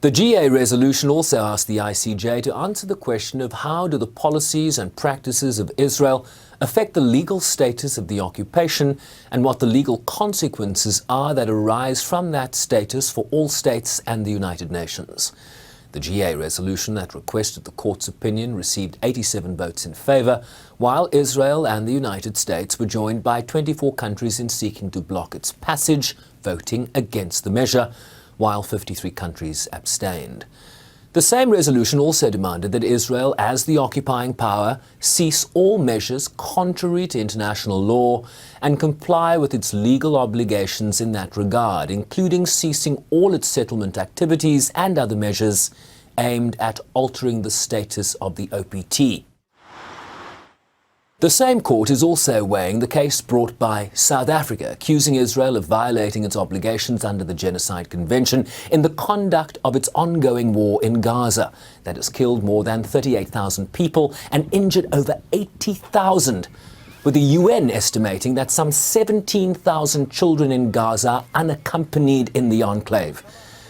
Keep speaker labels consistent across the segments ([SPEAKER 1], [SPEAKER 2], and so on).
[SPEAKER 1] The GA resolution also asked the ICJ to answer the question of how do the policies and practices of Israel affect the legal status of the occupation and what the legal consequences are that arise from that status for all states and the United Nations. The GA resolution that requested the court's opinion received 87 votes in favour, while Israel and the United States were joined by 24 countries in seeking to block its passage, voting against the measure, while 53 countries abstained. The same resolution also demanded that Israel, as the occupying power, cease all measures contrary to international law and comply with its legal obligations in that regard, including ceasing all its settlement activities and other measures aimed at altering the status of the OPT. The same court is also weighing the case brought by South Africa, accusing Israel of violating its obligations under the Genocide Convention in the conduct of its ongoing war in Gaza that has killed more than 38,000 people and injured over 80,000, with the UN estimating that some 17,000 children in Gaza are unaccompanied in the enclave.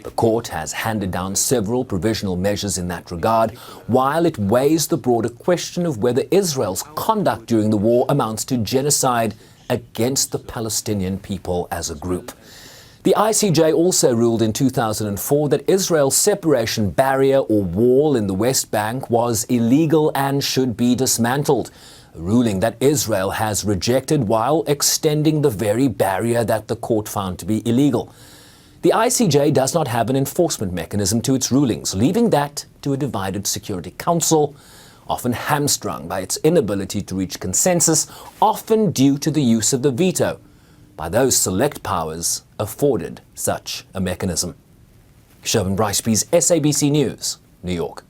[SPEAKER 1] The court has handed down several provisional measures in that regard, while it weighs the broader question of whether Israel's conduct during the war amounts to genocide against the Palestinian people as a group. The ICJ also ruled in 2004 that Israel's separation barrier or wall in the West Bank was illegal and should be dismantled, a ruling that Israel has rejected while extending the very barrier that the court found to be illegal. The ICJ does not have an enforcement mechanism to its rulings, leaving that to a divided Security Council, often hamstrung by its inability to reach consensus, often due to the use of the veto by those select powers afforded such a mechanism. Sherwin Bryce-Pease, SABC News, New York.